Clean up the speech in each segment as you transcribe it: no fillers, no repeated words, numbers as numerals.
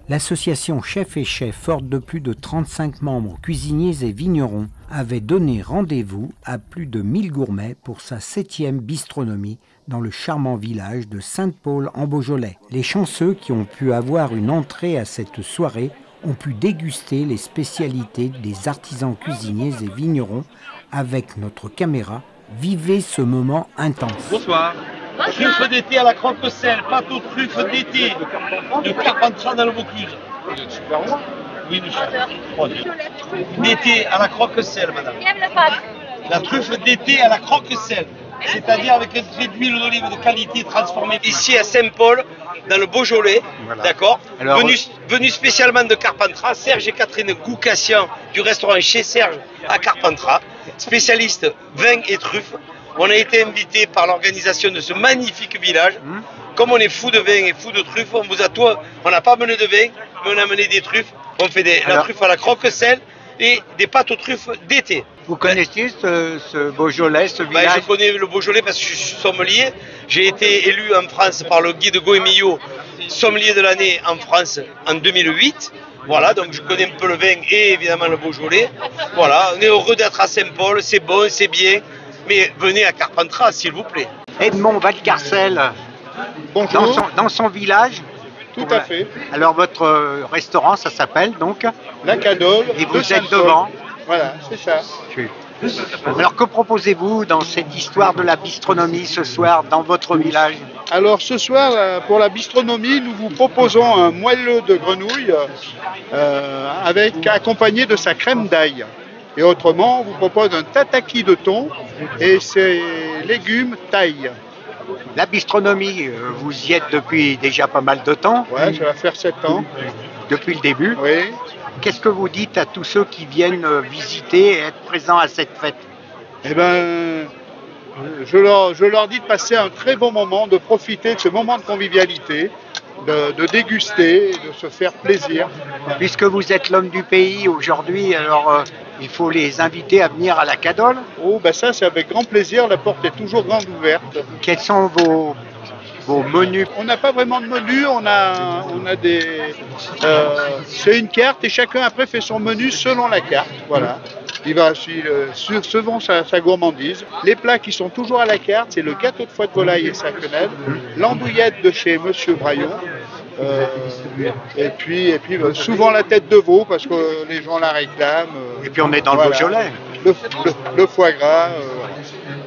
L'association Chefs et Chefs, forte de plus de 35 membres, cuisiniers et vignerons, avait donné rendez-vous à plus de 1000 gourmets pour sa 7e bistronomie dans le charmant village de Sainte-Paule en Beaujolais. Les chanceux qui ont pu avoir une entrée à cette soirée ont pu déguster les spécialités des artisans cuisiniers et vignerons avec notre caméra. Vivez ce moment intense. Bonsoir. Truffe d'été à la croque-sel, pâte aux truffes d'été de Carpentras dans le Vaucluse. Oui, monsieur. D'été à la croque-sel, madame. La truffe d'été à la croque-sel, c'est-à-dire avec un trait d'huile d'olive de qualité transformée. Ici à Saint-Paul, dans le Beaujolais, voilà. D'accord. Venu spécialement de Carpentras, Serge et Catherine Goukassian du restaurant Chez Serge à Carpentras, spécialiste vin et truffes. On a été invité par l'organisation de ce magnifique village. Comme on est fou de vin et fou de truffes, on n'a pas amené de vin, mais on a amené des truffes. On fait la truffe à la croque-sel et des pâtes aux truffes d'été. Vous connaissiez ce Beaujolais, ce village? Je connais le Beaujolais parce que je suis sommelier. J'ai été élu en France par le guide Goemillot, sommelier de l'année en France en 2008. Voilà, donc je connais un peu le vin et évidemment le Beaujolais. Voilà, on est heureux d'être à Saint-Paul, c'est bon, c'est bien. Mais venez à Carpentras, s'il vous plaît. Edmond Valcarcel, dans son village. Tout à fait. Alors votre restaurant, ça s'appelle donc La Cadole. Et vous êtes devant. Voilà, c'est ça. Alors que proposez-vous dans cette histoire de la bistronomie ce soir dans votre village? Alors ce soir, pour la bistronomie, nous vous proposons un moelleux de grenouille accompagné de sa crème d'ail. Et autrement, on vous propose un tataki de thon et ses légumes taille. La bistronomie, vous y êtes depuis déjà pas mal de temps. Ouais, ça va faire 7 ans. Depuis le début. Oui. Qu'est-ce que vous dites à tous ceux qui viennent visiter et être présents à cette fête? Eh bien, je leur dis de passer un très bon moment, de profiter de ce moment de convivialité, de déguster, de se faire plaisir. Puisque vous êtes l'homme du pays aujourd'hui, alors il faut les inviter à venir à la Cadole. Oh, ben ça, c'est avec grand plaisir. La porte est toujours grande ouverte. Quels sont vos menus? On n'a pas vraiment de menu. On a des. C'est une carte et chacun après fait son menu selon la carte. Voilà. Il va selon sa gourmandise. Les plats qui sont toujours à la carte, c'est le gâteau de foie de volaille et sa quenelle, l'andouillette de chez Monsieur Braillon. Et puis souvent la tête de veau parce que les gens la réclament. Et puis on est dans le Beaujolais. Le foie gras.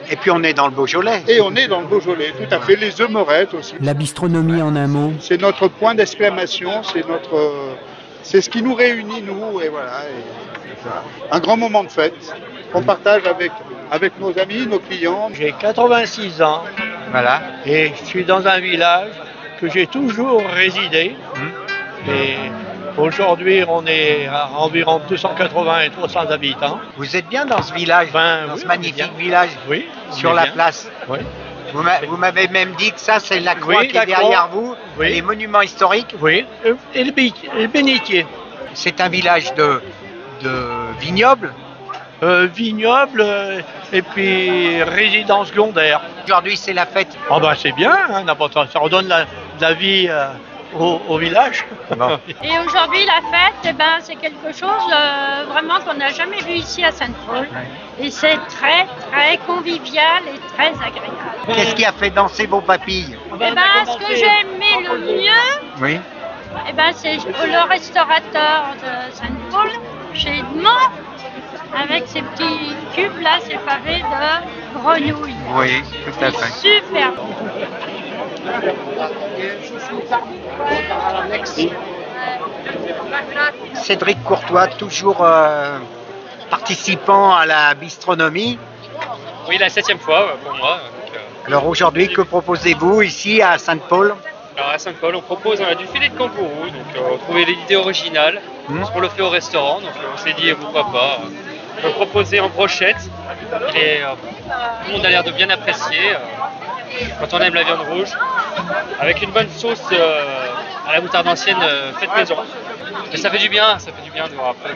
Et puis on est dans le Beaujolais. Et on est dans le Beaujolais, tout à fait. Les œufs morettes aussi. La bistronomie en un mot. C'est notre point d'exclamation, c'est ce qui nous réunit, nous, et voilà. Un grand moment de fête qu'on partage avec nos amis, nos clients. J'ai 86 ans, voilà. Et je suis dans un village que j'ai toujours résidé. Et aujourd'hui, on est à environ 280 et 300 habitants. Vous êtes bien dans ce village, ce magnifique village, sur la place. Oui. Vous m'avez même dit que ça, c'est la croix qui est derrière vous, les monuments historiques. Oui, et le bénitier. C'est un village de vignobles. Vignoble et puis résidence secondaire. Aujourd'hui, c'est la fête. Ah ben c'est bien, hein, ça redonne la vie au village. Bon. Et aujourd'hui, la fête, c'est quelque chose vraiment qu'on n'a jamais vu ici à Sainte-Paule. Et c'est très, très convivial et très agréable. Qu'est-ce qui a fait danser vos papilles? Ce que j'ai aimé le mieux, oui. C'est le restaurateur de Sainte-Paule, chez Edmond, avec ces petits cubes là, ces pavés de grenouille. Oui, tout à fait. Super. Cédric Courtois, toujours participant à la bistronomie. Oui, la 7e fois pour moi. Alors aujourd'hui, que proposez-vous ici à Sainte-Paule? Alors à Sainte-Paul, on propose du filet de kangourou, donc on trouvait l'idée originale, parce qu'on le fait au restaurant, donc on s'est dit pourquoi pas. On peut proposer en brochette, tout le monde a l'air de bien apprécier, quand on aime la viande rouge, avec une bonne sauce à la moutarde ancienne faite maison. Mais ça fait du bien de voir après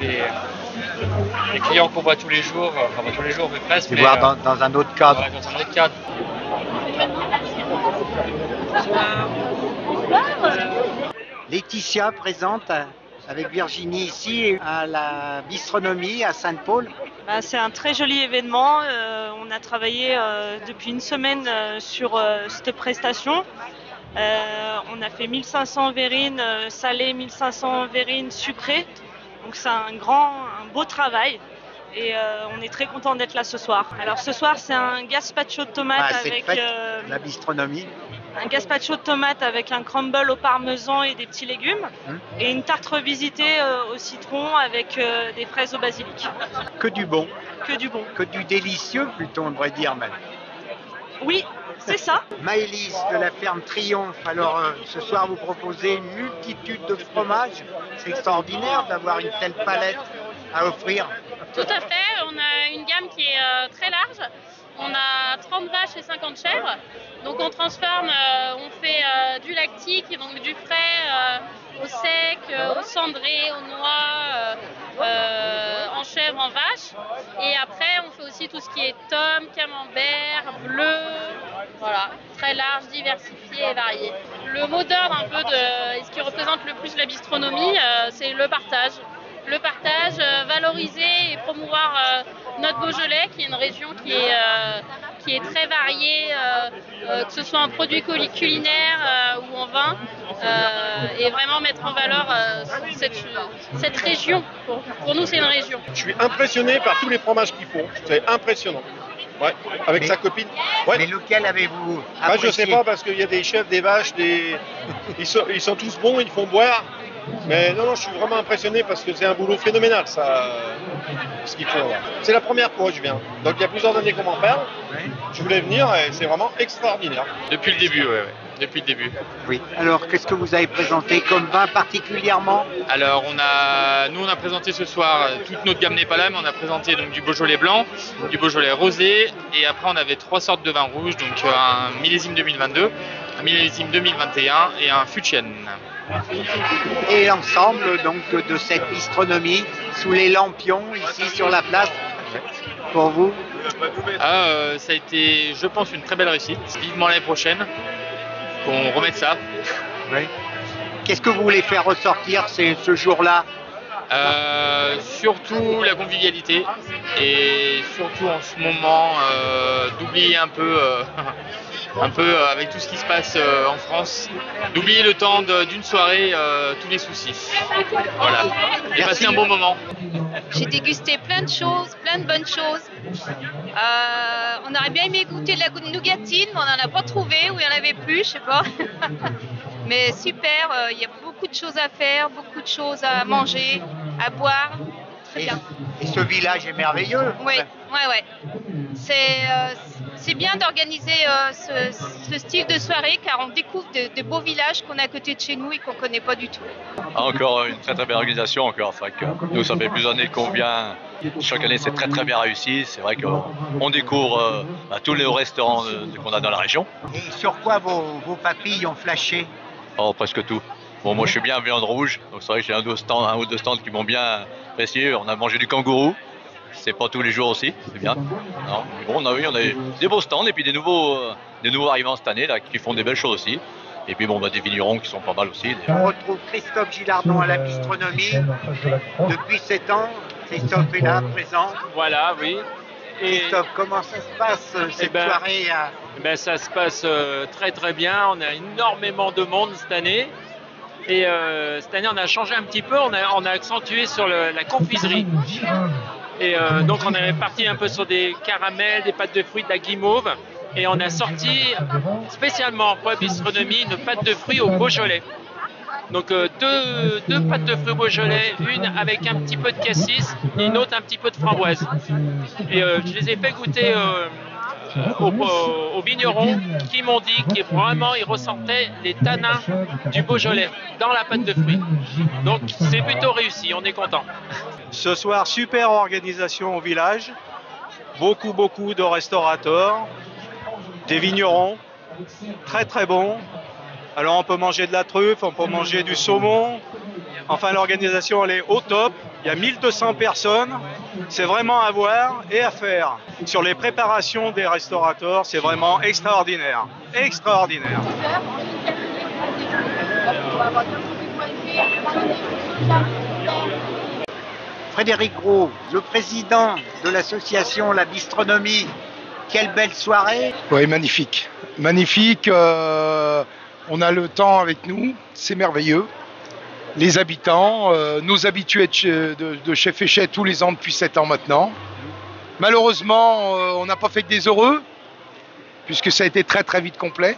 les clients qu'on voit tous les jours, enfin pas tous les jours mais presque. Et voir dans un autre cadre. Ouais, dans un autre cadre. Laetitia présente avec Virginie ici à la bistronomie à Sainte-Paul. C'est un très joli événement. On a travaillé depuis une semaine sur cette prestation. On a fait 1500 verrines salées, 1500 verrines sucrées. Donc c'est un beau travail. Et on est très content d'être là ce soir. Alors ce soir c'est un gazpacho de tomates avec la bistronomie. Un gazpacho de tomates avec un crumble au parmesan et des petits légumes. Et une tarte revisitée au citron avec des fraises au basilic. Que du bon. Que du bon. Que du délicieux plutôt on devrait dire même. Oui, c'est ça. Maëlys de la ferme Triomphe. Alors ce soir vous proposez une multitude de fromages. C'est extraordinaire d'avoir une telle palette à offrir. Tout à fait, on a une gamme qui est très large. On a 30 vaches et 50 chèvres. Donc on transforme, on fait du lactique, donc du frais au sec, au cendré, aux noix, en chèvre, en vache. Et après on fait aussi tout ce qui est tome, camembert, bleu. Voilà, très large, diversifié et varié. Le mot d'ordre un peu de ce qui représente le plus la bistronomie, c'est le partage. Le partage, valoriser et promouvoir notre Beaujolais, qui est une région qui est très variée, que ce soit en produits culinaires ou en vin, et vraiment mettre en valeur cette région. Pour nous, c'est une région. Je suis impressionné par tous les fromages qu'ils font, c'est impressionnant. Ouais, avec sa copine. Ouais. Mais lequel avez-vous Je sais pas parce qu'il y a des chèvres, des vaches, ils sont tous bons, ils font boire. Mais non, je suis vraiment impressionné parce que c'est un boulot phénoménal, ça, ce qu'ils font. C'est la première fois que je viens. Donc il y a plusieurs années qu'on m'en parle. Je voulais venir et c'est vraiment extraordinaire. Depuis le début, ouais. Depuis le début. Oui. Alors qu'est-ce que vous avez présenté comme vin particulièrement? Alors nous on a présenté ce soir toute notre gamme népalame. On a présenté donc du Beaujolais blanc, du Beaujolais rosé et après on avait 3 sortes de vins rouges, donc un millésime 2022, un millésime 2021 et un Fuchsian. Et l'ensemble donc de cette bistronomie sous les lampions ici sur la place, pour vous? Ça a été, je pense, une très belle réussite. Vivement l'année prochaine qu'on remette ça. Oui. Qu'est-ce que vous voulez faire ressortir ce jour-là? Surtout la convivialité et surtout en ce moment d'oublier un peu avec tout ce qui se passe en France, d'oublier le temps d'une soirée tous les soucis. Voilà. Et passer un bon moment. J'ai dégusté plein de choses, plein de bonnes choses. On aurait bien aimé goûter de la nougatine, mais on n'en a pas trouvé, ou il n'y en avait plus, je sais pas. Mais super, il y a beaucoup de choses à faire, beaucoup de choses à manger, à boire. Très bien. Et ce village est merveilleux. Oui, ouais. C'est bien d'organiser ce style de soirée car on découvre de beaux villages qu'on a à côté de chez nous et qu'on ne connaît pas du tout. Encore une très belle organisation encore. C'est vrai que nous, ça fait plusieurs années qu'on vient. Chaque année, c'est très bien réussi. C'est vrai qu'on découvre tous les restaurants qu'on a dans la région. Et sur quoi vos papilles ont flashé? Oh, presque tout. Bon, moi, je suis bien viande rouge. Donc, c'est vrai que j'ai un ou deux stands qui m'ont bien apprécié. On a mangé du kangourou. C'est pas tous les jours aussi, c'est bien. Non, mais bon, on a des beaux stands et puis des nouveaux arrivants cette année là, qui font des belles choses aussi. Et puis bon, des vignerons qui sont pas mal aussi. On retrouve Christophe Gilardon à la bistronomie. Depuis 7 ans, Christophe est là, présent. Voilà, oui. Et Christophe, comment ça se passe cette soirée Ça se passe très bien. On a énormément de monde cette année. Et cette année, on a changé un petit peu. On a accentué sur la confiserie. Et donc on est parti un peu sur des caramels, des pâtes de fruits, de la guimauve. Et on a sorti spécialement pour la bistronomie une pâte de fruits au Beaujolais. Donc deux pâtes de fruits Beaujolais, une avec un petit peu de cassis et une autre un petit peu de framboise. Et je les ai fait goûter aux vignerons qui m'ont dit qu'ils vraiment ils ressortaient les tanins du Beaujolais dans la pâte de fruits. Donc c'est plutôt réussi, on est content. Ce soir, super organisation au village, beaucoup de restaurateurs, des vignerons, très bons. Alors on peut manger de la truffe, on peut manger du saumon. Enfin l'organisation elle est au top, il y a 1200 personnes, c'est vraiment à voir et à faire. Sur les préparations des restaurateurs, c'est vraiment extraordinaire. Frédéric Gros, le président de l'association La Bistronomie, quelle belle soirée. Oui, magnifique. Magnifique, on a le temps avec nous, c'est merveilleux. Les habitants, nos habitués de Chef Féchet tous les ans depuis 7 ans maintenant. Malheureusement, on n'a pas fait que des heureux, puisque ça a été très très vite complet.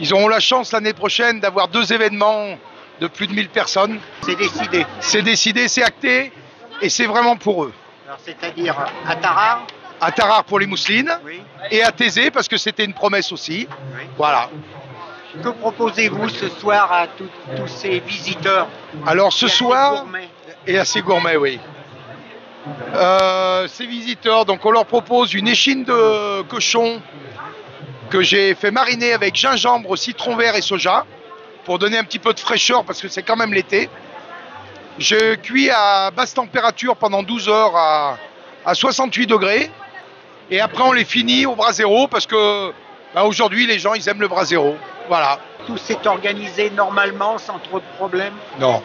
Ils auront la chance l'année prochaine d'avoir 2 événements de plus de 1000 personnes. C'est décidé. C'est décidé, c'est acté, et c'est vraiment pour eux. Alors c'est-à-dire à Tarare. À Tarare pour les mousselines, oui. Et à Thésée parce que c'était une promesse aussi. Oui. Voilà. Que proposez-vous ce soir à tous ces visiteurs? Alors ce soir, et assez gourmet, oui. Ces visiteurs, donc on leur propose une échine de cochon que j'ai fait mariner avec gingembre, citron vert et soja pour donner un petit peu de fraîcheur parce que c'est quand même l'été. Je cuis à basse température pendant 12 heures à 68 degrés et après on les finit au brasero parce que aujourd'hui les gens ils aiment le brasero. Voilà. Tout s'est organisé normalement sans trop de problèmes? Non,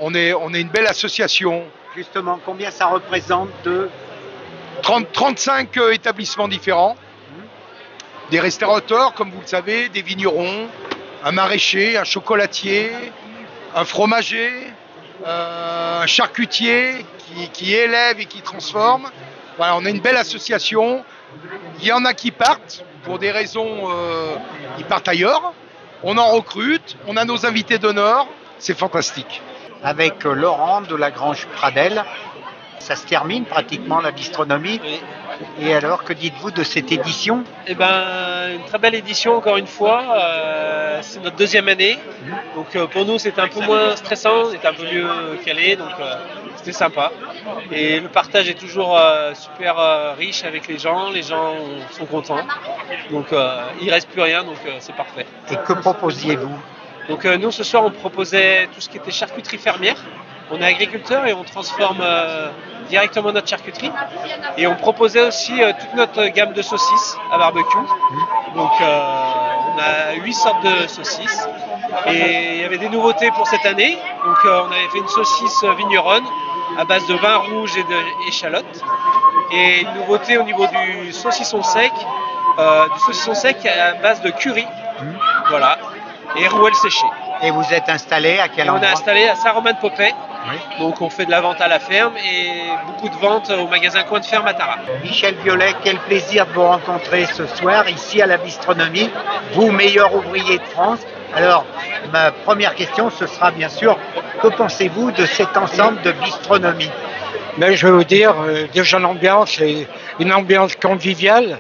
on est une belle association. Justement, combien ça représente de 35 établissements différents, des restaurateurs, comme vous le savez, des vignerons, un maraîcher, un chocolatier, un fromager, un charcutier qui élève et qui transforme. Voilà, on a une belle association. Il y en a qui partent pour des raisons, ils partent ailleurs. On en recrute, on a nos invités d'honneur, c'est fantastique. Avec Laurent de la Grange Pradel, ça se termine pratiquement la bistronomie. Oui. Et alors, que dites-vous de cette édition? Eh ben, une très belle édition encore une fois. C'est notre 2e année. Donc pour nous, c'était un peu moins stressant, on était un peu mieux calé, donc c'était sympa. Et le partage est toujours super riche avec les gens sont contents. Donc il ne reste plus rien, donc c'est parfait. Et que proposiez-vous? Donc nous, ce soir, on proposait tout ce qui était charcuterie fermière. On est agriculteur et on transforme directement notre charcuterie. Et on proposait aussi toute notre gamme de saucisses à barbecue. Donc on a 8 sortes de saucisses. Et il y avait des nouveautés pour cette année. Donc on avait fait une saucisse vigneronne à base de vin rouge et d'échalotes. Et une nouveauté au niveau du saucisson sec à base de curry. Voilà. Et rouelle séchée. Et vous êtes installé à quel endroit? On est installé à Saint-Romain-de-Popais. Oui. Donc on fait de la vente à la ferme et beaucoup de ventes au magasin Coin de Ferme à Tarare. Michel Violet, quel plaisir de vous rencontrer ce soir ici à la bistronomie, vous meilleur ouvrier de France. Alors, ma première question, ce sera bien sûr, que pensez-vous de cet ensemble de bistronomie? Mais je vais vous dire, déjà l'ambiance est une ambiance conviviale.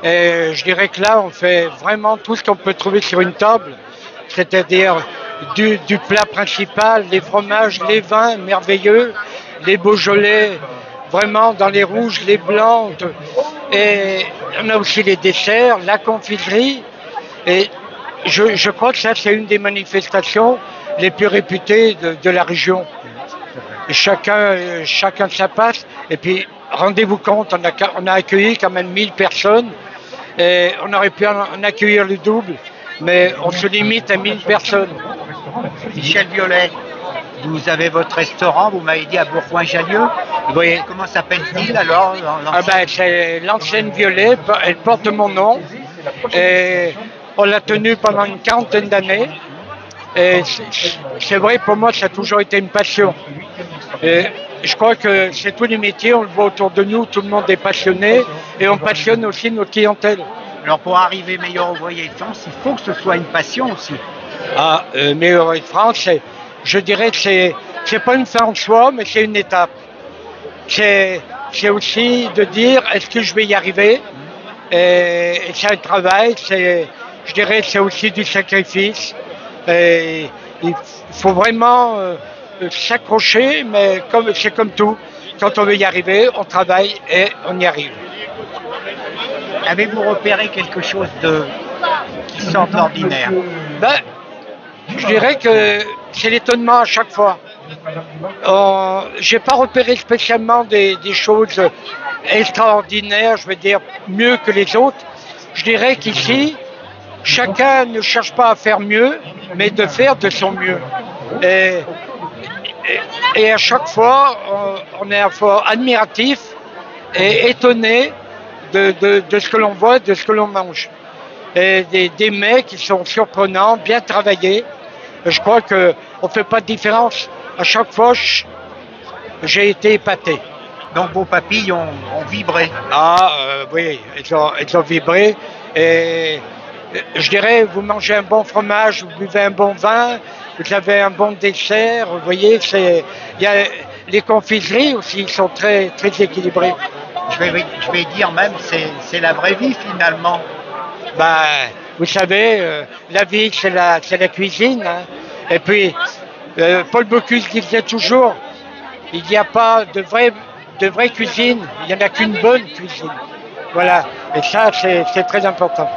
Et je dirais que là, on fait vraiment tout ce qu'on peut trouver sur une table, c'est-à-dire du plat principal, les fromages, les vins merveilleux, les Beaujolais, vraiment dans les rouges, les blancs. Et on a aussi les desserts, la confiserie. Et je crois que ça, c'est une des manifestations les plus réputées de la région. Et chacun sa passe. Et puis, rendez-vous compte, on a accueilli quand même 1000 personnes. Et on aurait pu en accueillir le double, mais on se limite à 1000 personnes. Michel Violet, vous avez votre restaurant, vous m'avez dit à Bourgoin-Jallieu. Oui. Comment s'appelle-t-il alors? C'est l'enseigne Violet, elle porte mon nom. Et on l'a tenue pendant une 40aine d'années. Et c'est vrai, pour moi, ça a toujours été une passion. Et je crois que c'est tous les métiers, on le voit autour de nous, tout le monde est passionné et on passionne aussi notre clientèle. Alors pour arriver meilleur ouvrier de France, il faut que ce soit une passion aussi. Meilleur ouvrier de France, je dirais que c'est pas une fin en soi, mais c'est une étape. C'est aussi de dire, est-ce que je vais y arriver? Et c'est un travail, je dirais que c'est aussi du sacrifice. Et il faut vraiment s'accrocher, mais c'est comme tout. Quand on veut y arriver, on travaille et on y arrive. Avez-vous repéré quelque chose qui sort de l'ordinaire? Je dirais que c'est l'étonnement à chaque fois. J'ai pas repéré spécialement des choses extraordinaires, je veux dire mieux que les autres. Je dirais qu'ici, chacun ne cherche pas à faire mieux, mais de faire de son mieux. Et et à chaque fois, on est à la fois admiratif et étonné de ce que l'on voit, de ce que l'on mange. Et des mets qui sont surprenants, bien travaillés. Je crois qu'on ne fait pas de différence. À chaque fois, j'ai été épaté. Donc vos papilles ont vibré. Ah oui, elles ont vibré. Et je dirais, vous mangez un bon fromage, vous buvez un bon vin, vous avez un bon dessert. Vous voyez, il y a les confiseries aussi sont très très équilibrées. Je vais dire même, c'est la vraie vie finalement. Ben, vous savez, la vie c'est la cuisine. Hein. Et puis, Paul Bocuse disait toujours, il n'y a pas de vraie cuisine, il n'y en a qu'une bonne cuisine. Voilà, et ça c'est très important.